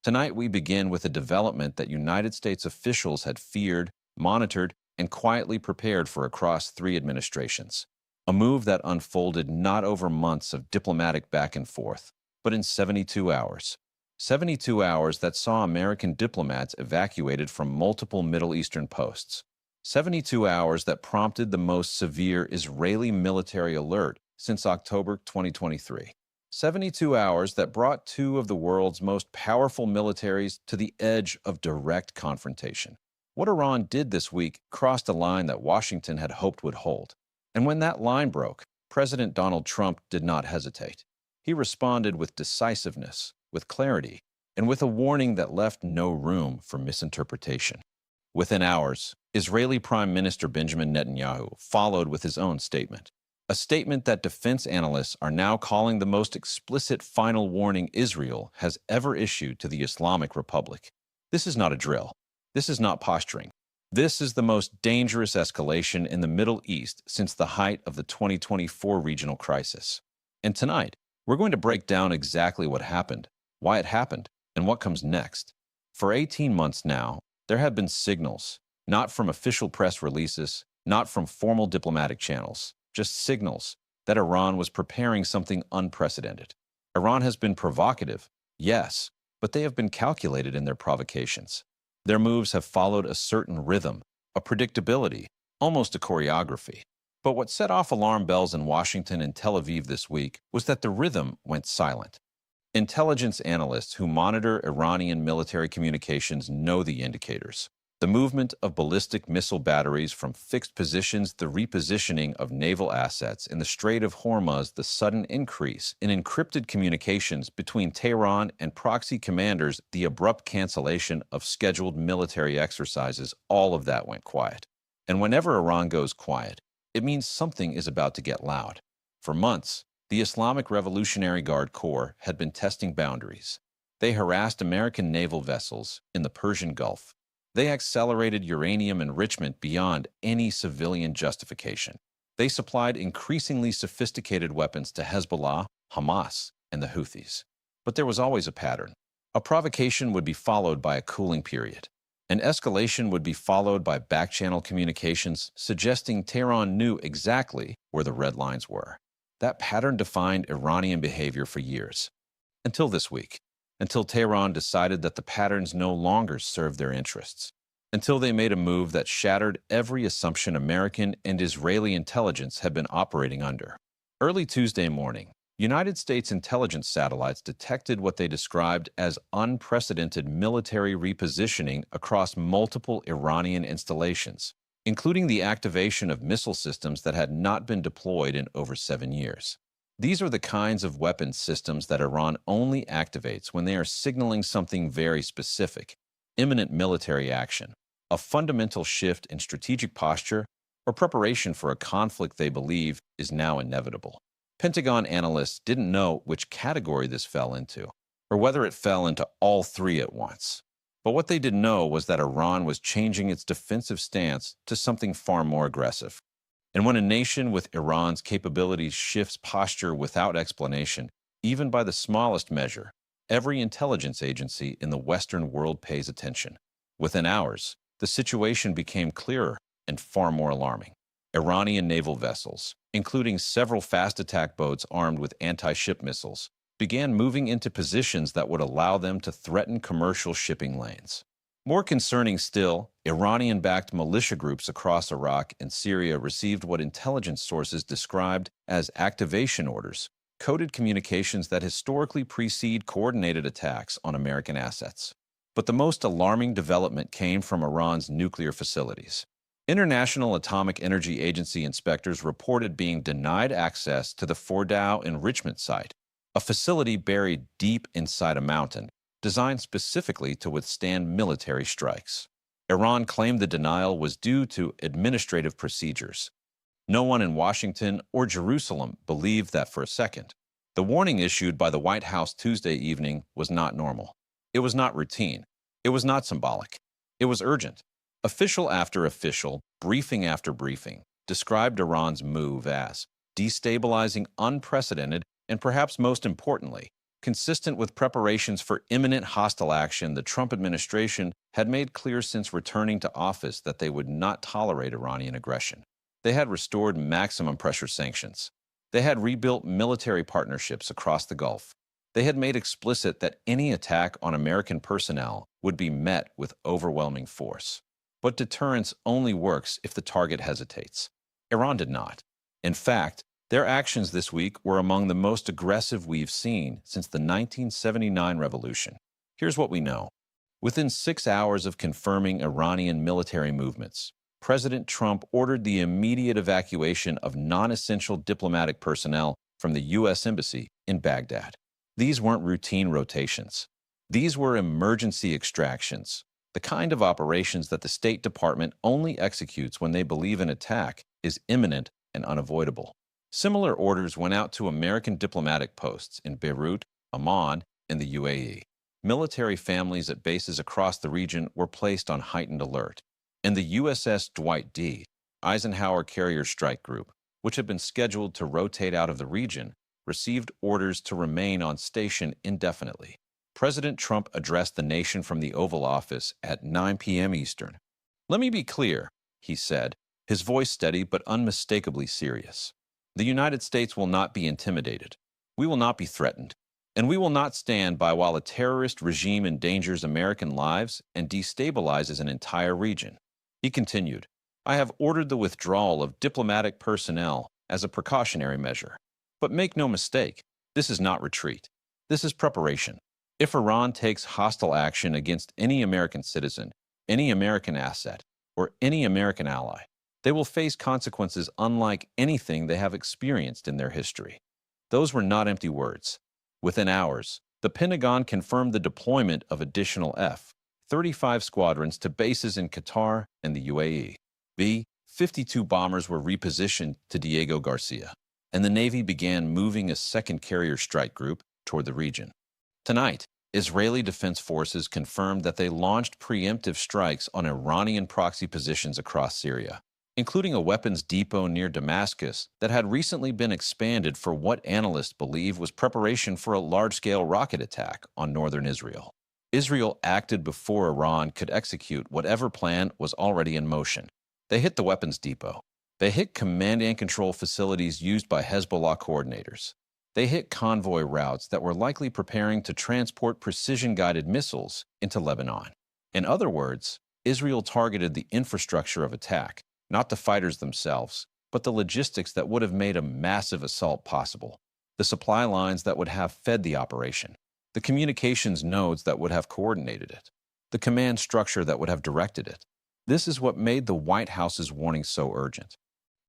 Tonight, we begin with a development that United States officials had feared, monitored, and quietly prepared for across three administrations. A move that unfolded not over months of diplomatic back and forth, but in 72 hours. 72 hours that saw American diplomats evacuated from multiple Middle Eastern posts. 72 hours that prompted the most severe Israeli military alert since October 2023. 72 hours that brought two of the world's most powerful militaries to the edge of direct confrontation. What Iran did this week crossed a line that Washington had hoped would hold. And when that line broke, President Donald Trump did not hesitate. He responded with decisiveness, with clarity, and with a warning that left no room for misinterpretation. Within hours, Israeli Prime Minister Benjamin Netanyahu followed with his own statement. A statement that defense analysts are now calling the most explicit final warning Israel has ever issued to the Islamic Republic. This is not a drill. This is not posturing. This is the most dangerous escalation in the Middle East since the height of the 2024 regional crisis. And tonight, we're going to break down exactly what happened, why it happened, and what comes next. For 18 months now, there have been signals, not from official press releases, not from formal diplomatic channels, just signals that Iran was preparing something unprecedented. Iran has been provocative, yes, but they have been calculated in their provocations. Their moves have followed a certain rhythm, a predictability, almost a choreography. But what set off alarm bells in Washington and Tel Aviv this week was that the rhythm went silent. Intelligence analysts who monitor Iranian military communications know the indicators. The movement of ballistic missile batteries from fixed positions, the repositioning of naval assets in the Strait of Hormuz, the sudden increase in encrypted communications between Tehran and proxy commanders, the abrupt cancellation of scheduled military exercises, all of that went quiet. And whenever Iran goes quiet, it means something is about to get loud. For months, the Islamic Revolutionary Guard Corps had been testing boundaries. They harassed American naval vessels in the Persian Gulf. They accelerated uranium enrichment beyond any civilian justification. They supplied increasingly sophisticated weapons to Hezbollah, Hamas, and the Houthis. But there was always a pattern. A provocation would be followed by a cooling period. An escalation would be followed by back-channel communications suggesting Tehran knew exactly where the red lines were. That pattern defined Iranian behavior for years. Until this week. Until Tehran decided that the patterns no longer served their interests. Until they made a move that shattered every assumption American and Israeli intelligence had been operating under. Early Tuesday morning, United States intelligence satellites detected what they described as unprecedented military repositioning across multiple Iranian installations, including the activation of missile systems that had not been deployed in over 7 years. These are the kinds of weapon systems that Iran only activates when they are signaling something very specific, imminent military action, a fundamental shift in strategic posture, or preparation for a conflict they believe is now inevitable. Pentagon analysts didn't know which category this fell into, or whether it fell into all three at once. But what they did know was that Iran was changing its defensive stance to something far more aggressive. And when a nation with Iran's capabilities shifts posture without explanation, even by the smallest measure, every intelligence agency in the Western world pays attention. Within hours, the situation became clearer and far more alarming. Iranian naval vessels, including several fast attack boats armed with anti-ship missiles, began moving into positions that would allow them to threaten commercial shipping lanes. More concerning still, Iranian-backed militia groups across Iraq and Syria received what intelligence sources described as activation orders, coded communications that historically precede coordinated attacks on American assets. But the most alarming development came from Iran's nuclear facilities. International Atomic Energy Agency inspectors reported being denied access to the Fordow enrichment site, a facility buried deep inside a mountain, designed specifically to withstand military strikes. Iran claimed the denial was due to administrative procedures. No one in Washington or Jerusalem believed that for a second. The warning issued by the White House Tuesday evening was not normal. It was not routine. It was not symbolic. It was urgent. Official after official, briefing after briefing, described Iran's move as destabilizing, unprecedented, and perhaps most importantly, Consistent with preparations for imminent hostile action, the Trump administration had made clear since returning to office that they would not tolerate Iranian aggression. They had restored maximum pressure sanctions. They had rebuilt military partnerships across the Gulf. They had made explicit that any attack on American personnel would be met with overwhelming force. But deterrence only works if the target hesitates. Iran did not. In fact, their actions this week were among the most aggressive we've seen since the 1979 revolution. Here's what we know. Within 6 hours of confirming Iranian military movements, President Trump ordered the immediate evacuation of non-essential diplomatic personnel from the U.S. Embassy in Baghdad. These weren't routine rotations. These were emergency extractions, the kind of operations that the State Department only executes when they believe an attack is imminent and unavoidable. Similar orders went out to American diplomatic posts in Beirut, Amman, and the UAE. Military families at bases across the region were placed on heightened alert. And the USS Dwight D. Eisenhower Carrier Strike Group, which had been scheduled to rotate out of the region, received orders to remain on station indefinitely. President Trump addressed the nation from the Oval Office at 9 p.m. Eastern. "Let me be clear," he said, his voice steady but unmistakably serious. "The United States will not be intimidated. We will not be threatened. And we will not stand by while a terrorist regime endangers American lives and destabilizes an entire region." He continued, "I have ordered the withdrawal of diplomatic personnel as a precautionary measure. But make no mistake, this is not retreat. This is preparation. If Iran takes hostile action against any American citizen, any American asset, or any American ally, they will face consequences unlike anything they have experienced in their history." Those were not empty words. Within hours, the Pentagon confirmed the deployment of additional F-35 squadrons to bases in Qatar and the UAE. B-52 bombers were repositioned to Diego Garcia, and the Navy began moving a second carrier strike group toward the region. Tonight, Israeli Defense Forces confirmed that they launched preemptive strikes on Iranian proxy positions across Syria, including a weapons depot near Damascus that had recently been expanded for what analysts believe was preparation for a large-scale rocket attack on northern Israel. Israel acted before Iran could execute whatever plan was already in motion. They hit the weapons depot. They hit command and control facilities used by Hezbollah coordinators. They hit convoy routes that were likely preparing to transport precision-guided missiles into Lebanon. In other words, Israel targeted the infrastructure of attack, not the fighters themselves, but the logistics that would have made a massive assault possible, the supply lines that would have fed the operation, the communications nodes that would have coordinated it, the command structure that would have directed it. This is what made the White House's warning so urgent.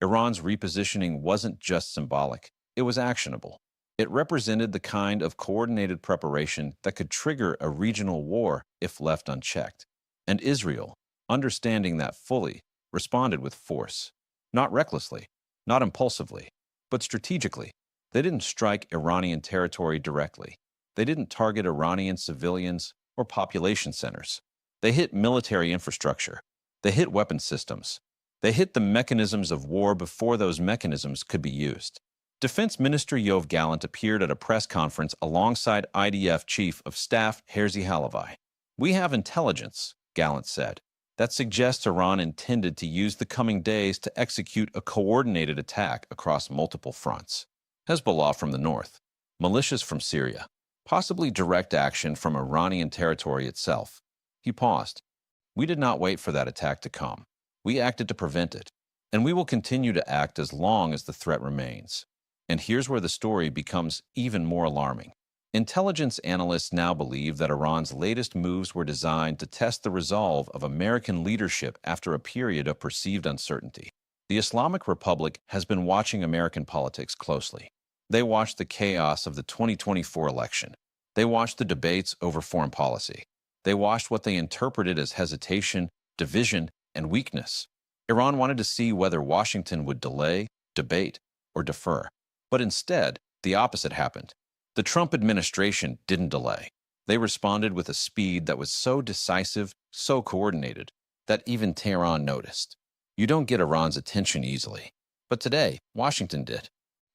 Iran's repositioning wasn't just symbolic, it was actionable. It represented the kind of coordinated preparation that could trigger a regional war if left unchecked. And Israel, understanding that fully, responded with force. Not recklessly, not impulsively, but strategically. They didn't strike Iranian territory directly. They didn't target Iranian civilians or population centers. They hit military infrastructure. They hit weapons systems. They hit the mechanisms of war before those mechanisms could be used. Defense Minister Yoav Gallant appeared at a press conference alongside IDF Chief of Staff Herzi Halevi. "We have intelligence," Gallant said, "that suggests Iran intended to use the coming days to execute a coordinated attack across multiple fronts. Hezbollah from the north, militias from Syria, possibly direct action from Iranian territory itself." He paused. "We did not wait for that attack to come. We acted to prevent it, and we will continue to act as long as the threat remains." And here's where the story becomes even more alarming. Intelligence analysts now believe that Iran's latest moves were designed to test the resolve of American leadership after a period of perceived uncertainty. The Islamic Republic has been watching American politics closely. They watched the chaos of the 2024 election. They watched the debates over foreign policy. They watched what they interpreted as hesitation, division, and weakness. Iran wanted to see whether Washington would delay, debate, or defer. But instead, the opposite happened. The Trump administration didn't delay. They responded with a speed that was so decisive, so coordinated, that even Tehran noticed. You don't get Iran's attention easily. But today, Washington did.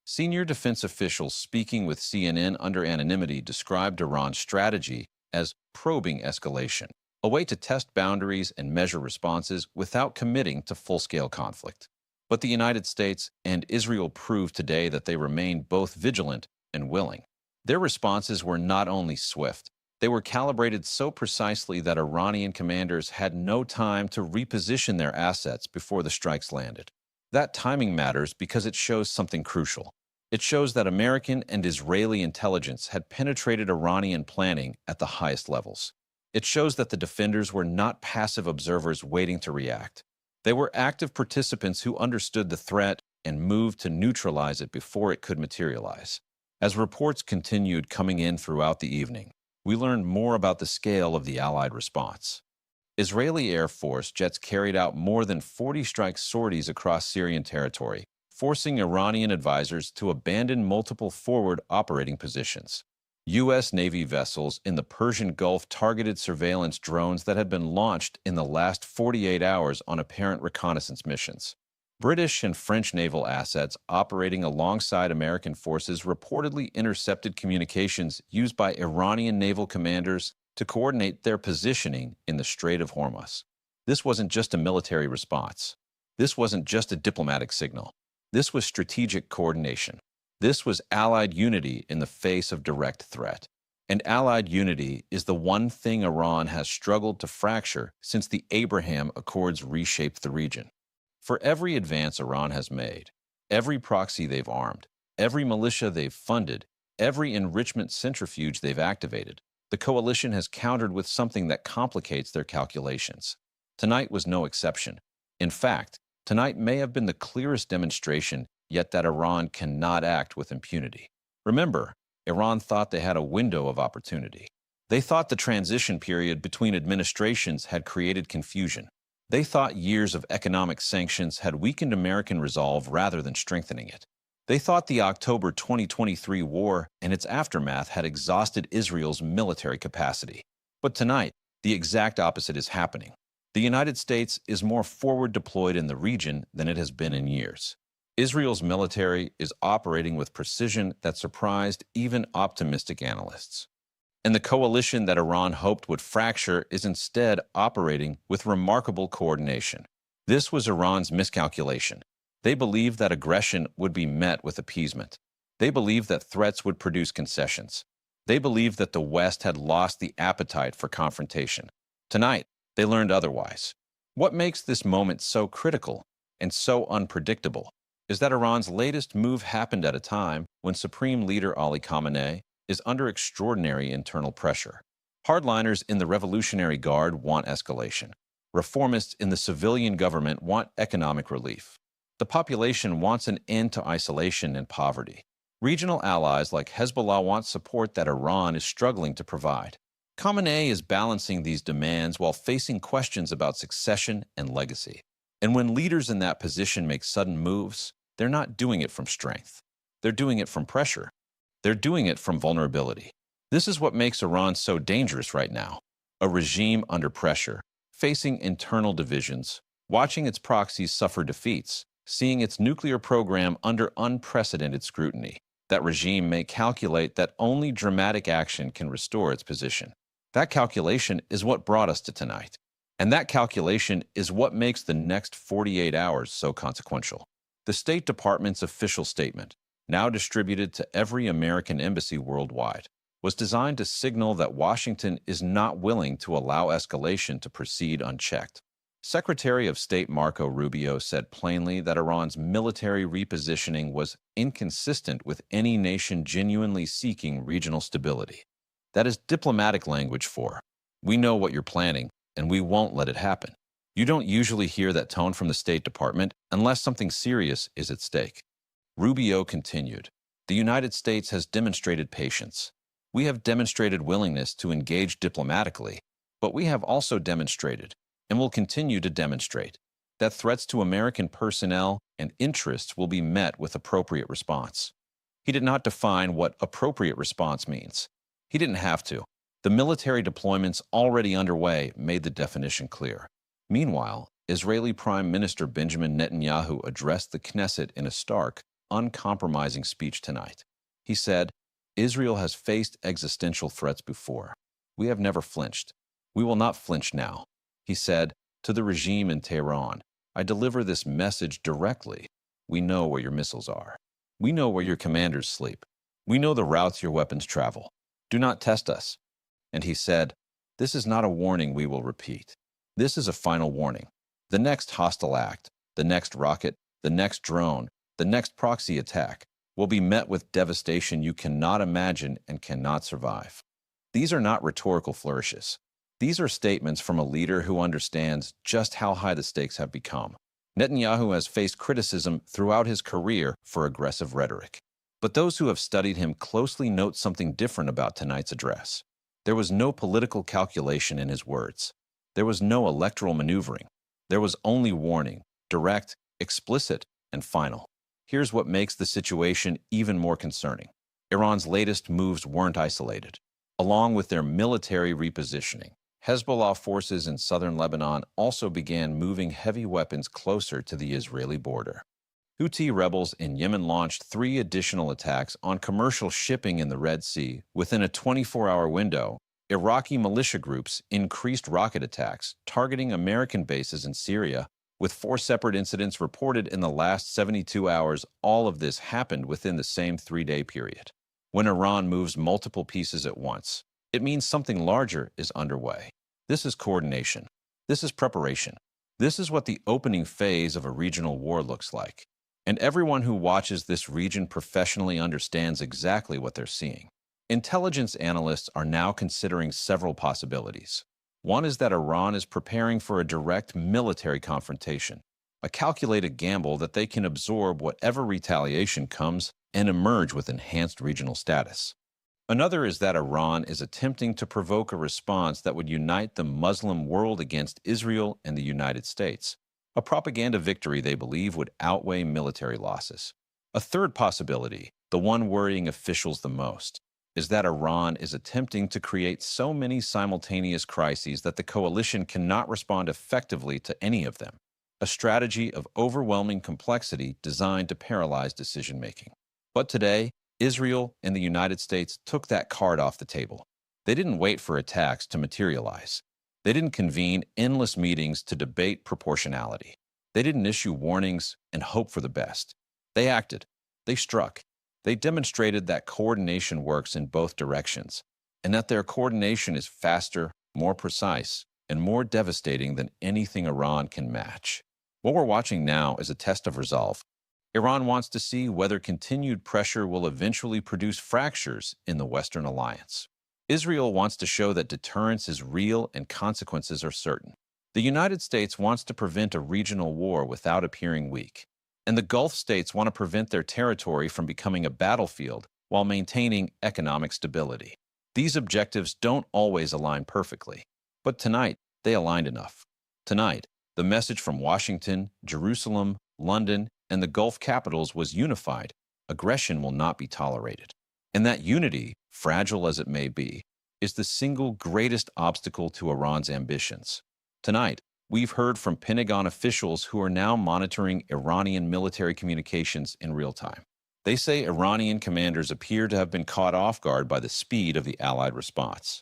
Senior defense officials speaking with CNN under anonymity described Iran's strategy as probing escalation, a way to test boundaries and measure responses without committing to full-scale conflict. But the United States and Israel proved today that they remain both vigilant and willing. Their responses were not only swift, they were calibrated so precisely that Iranian commanders had no time to reposition their assets before the strikes landed. That timing matters because it shows something crucial. It shows that American and Israeli intelligence had penetrated Iranian planning at the highest levels. It shows that the defenders were not passive observers waiting to react. They were active participants who understood the threat and moved to neutralize it before it could materialize. As reports continued coming in throughout the evening, we learned more about the scale of the Allied response. Israeli Air Force jets carried out more than 40 strike sorties across Syrian territory, forcing Iranian advisors to abandon multiple forward operating positions. U.S. Navy vessels in the Persian Gulf targeted surveillance drones that had been launched in the last 48 hours on apparent reconnaissance missions. British and French naval assets operating alongside American forces reportedly intercepted communications used by Iranian naval commanders to coordinate their positioning in the Strait of Hormuz. This wasn't just a military response. This wasn't just a diplomatic signal. This was strategic coordination. This was Allied unity in the face of direct threat. And Allied unity is the one thing Iran has struggled to fracture since the Abraham Accords reshaped the region. For every advance Iran has made, every proxy they've armed, every militia they've funded, every enrichment centrifuge they've activated, the coalition has countered with something that complicates their calculations. Tonight was no exception. In fact, tonight may have been the clearest demonstration yet that Iran cannot act with impunity. Remember, Iran thought they had a window of opportunity. They thought the transition period between administrations had created confusion. They thought years of economic sanctions had weakened American resolve rather than strengthening it. They thought the October 2023 war and its aftermath had exhausted Israel's military capacity. But tonight, the exact opposite is happening. The United States is more forward deployed in the region than it has been in years. Israel's military is operating with precision that surprised even optimistic analysts. And the coalition that Iran hoped would fracture is instead operating with remarkable coordination. This was Iran's miscalculation. They believed that aggression would be met with appeasement. They believed that threats would produce concessions. They believed that the West had lost the appetite for confrontation. Tonight, they learned otherwise. What makes this moment so critical and so unpredictable is that Iran's latest move happened at a time when Supreme Leader Ali Khamenei is under extraordinary internal pressure. Hardliners in the Revolutionary Guard want escalation. Reformists in the civilian government want economic relief. The population wants an end to isolation and poverty. Regional allies like Hezbollah want support that Iran is struggling to provide. Khamenei is balancing these demands while facing questions about succession and legacy. And when leaders in that position make sudden moves, they're not doing it from strength. They're doing it from pressure. They're doing it from vulnerability. This is what makes Iran so dangerous right now. A regime under pressure, facing internal divisions, watching its proxies suffer defeats, seeing its nuclear program under unprecedented scrutiny. That regime may calculate that only dramatic action can restore its position. That calculation is what brought us to tonight. And that calculation is what makes the next 48 hours so consequential. The State Department's official statement, now distributed to every American embassy worldwide, was designed to signal that Washington is not willing to allow escalation to proceed unchecked. Secretary of State Marco Rubio said plainly that Iran's military repositioning was inconsistent with any nation genuinely seeking regional stability. That is diplomatic language for, "We know what you're planning, and we won't let it happen." You don't usually hear that tone from the State Department unless something serious is at stake. Rubio continued, "The United States has demonstrated patience. We have demonstrated willingness to engage diplomatically, but we have also demonstrated, and will continue to demonstrate, that threats to American personnel and interests will be met with appropriate response." He did not define what appropriate response means. He didn't have to. The military deployments already underway made the definition clear. Meanwhile, Israeli Prime Minister Benjamin Netanyahu addressed the Knesset in a stark, uncompromising speech tonight. He said, "Israel has faced existential threats before. We have never flinched. We will not flinch now." He said, "To the regime in Tehran, I deliver this message directly. We know where your missiles are. We know where your commanders sleep. We know the routes your weapons travel. Do not test us." And he said, "This is not a warning we will repeat. This is a final warning. The next hostile act, the next rocket, the next drone, the next proxy attack will be met with devastation you cannot imagine and cannot survive." These are not rhetorical flourishes. These are statements from a leader who understands just how high the stakes have become. Netanyahu has faced criticism throughout his career for aggressive rhetoric. But those who have studied him closely note something different about tonight's address. There was no political calculation in his words. There was no electoral maneuvering. There was only warning, direct, explicit, and final. Here's what makes the situation even more concerning. Iran's latest moves weren't isolated. Along with their military repositioning, Hezbollah forces in southern Lebanon also began moving heavy weapons closer to the Israeli border. Houthi rebels in Yemen launched 3 additional attacks on commercial shipping in the Red Sea within a 24-hour window. Iraqi militia groups increased rocket attacks targeting American bases in Syria, with 4 separate incidents reported in the last 72 hours. All of this happened within the same 3-day period. When Iran moves multiple pieces at once, it means something larger is underway. This is coordination. This is preparation. This is what the opening phase of a regional war looks like. And everyone who watches this region professionally understands exactly what they're seeing. Intelligence analysts are now considering several possibilities. One is that Iran is preparing for a direct military confrontation, a calculated gamble that they can absorb whatever retaliation comes and emerge with enhanced regional status. Another is that Iran is attempting to provoke a response that would unite the Muslim world against Israel and the United States, a propaganda victory they believe would outweigh military losses. A third possibility, the one worrying officials the most, is that Iran is attempting to create so many simultaneous crises that the coalition cannot respond effectively to any of them, a strategy of overwhelming complexity designed to paralyze decision-making. But today, Israel and the United States took that card off the table. They didn't wait for attacks to materialize. They didn't convene endless meetings to debate proportionality. They didn't issue warnings and hope for the best. They acted. They struck. They demonstrated that coordination works in both directions, and that their coordination is faster, more precise, and more devastating than anything Iran can match. What we're watching now is a test of resolve. Iran wants to see whether continued pressure will eventually produce fractures in the Western alliance. Israel wants to show that deterrence is real and consequences are certain. The United States wants to prevent a regional war without appearing weak. And the Gulf states want to prevent their territory from becoming a battlefield while maintaining economic stability. These objectives don't always align perfectly, but tonight they aligned enough. Tonight, the message from Washington, Jerusalem, London, and the Gulf capitals was unified. Aggression will not be tolerated. And that unity, fragile as it may be, is the single greatest obstacle to Iran's ambitions. Tonight, we've heard from Pentagon officials who are now monitoring Iranian military communications in real time. They say Iranian commanders appear to have been caught off guard by the speed of the Allied response.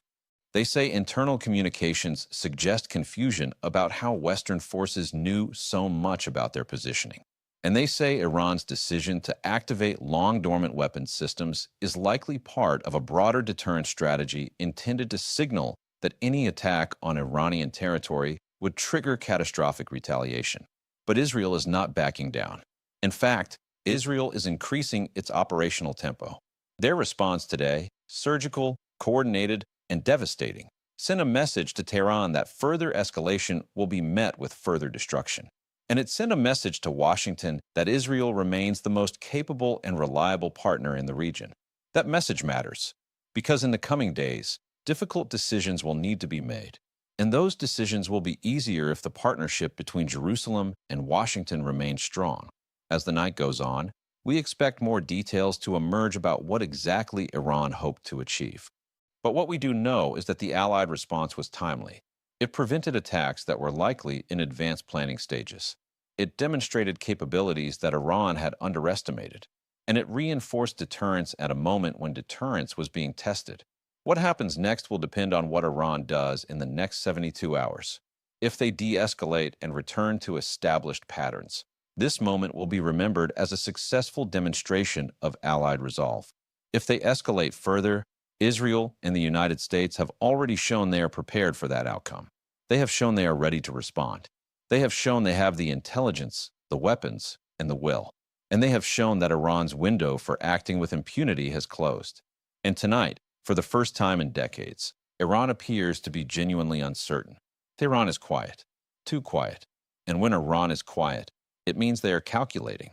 They say internal communications suggest confusion about how Western forces knew so much about their positioning. And they say Iran's decision to activate long-dormant weapons systems is likely part of a broader deterrence strategy intended to signal that any attack on Iranian territory would trigger catastrophic retaliation. But Israel is not backing down. In fact, Israel is increasing its operational tempo. Their response today, surgical, coordinated, and devastating, sent a message to Tehran that further escalation will be met with further destruction. And it sent a message to Washington that Israel remains the most capable and reliable partner in the region. That message matters, because in the coming days, difficult decisions will need to be made. And those decisions will be easier if the partnership between Jerusalem and Washington remains strong. As the night goes on, we expect more details to emerge about what exactly Iran hoped to achieve. But what we do know is that the Allied response was timely. It prevented attacks that were likely in advanced planning stages. It demonstrated capabilities that Iran had underestimated. and it reinforced deterrence at a moment when deterrence was being tested. What happens next will depend on what Iran does in the next 72 hours. If they de-escalate and return to established patterns, this moment will be remembered as a successful demonstration of Allied resolve. If they escalate further, Israel and the United States have already shown they are prepared for that outcome. They have shown they are ready to respond. They have shown they have the intelligence, the weapons, and the will. And they have shown that Iran's window for acting with impunity has closed. And tonight, for the first time in decades, Iran appears to be genuinely uncertain. Tehran is quiet, too quiet. And when Iran is quiet, it means they are calculating.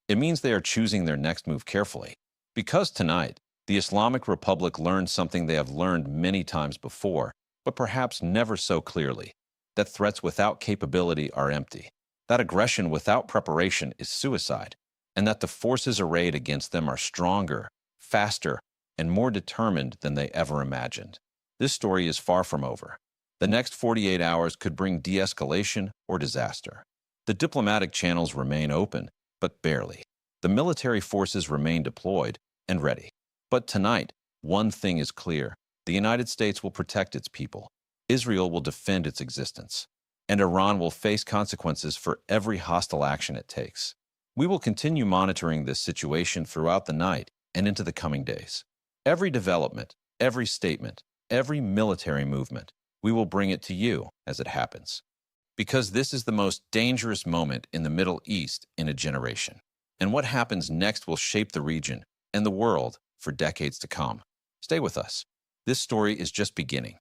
It means they are choosing their next move carefully. Because tonight, the Islamic Republic learned something they have learned many times before, but perhaps never so clearly, that threats without capability are empty, that aggression without preparation is suicide, and that the forces arrayed against them are stronger, faster, and more determined than they ever imagined. This story is far from over. The next 48 hours could bring de-escalation or disaster. The diplomatic channels remain open, but barely. The military forces remain deployed and ready. But tonight, one thing is clear. The United States will protect its people. Israel will defend its existence. And Iran will face consequences for every hostile action it takes. We will continue monitoring this situation throughout the night and into the coming days. Every development, every statement, every military movement, we will bring it to you as it happens. Because this is the most dangerous moment in the Middle East in a generation. And what happens next will shape the region and the world for decades to come. Stay with us. This story is just beginning.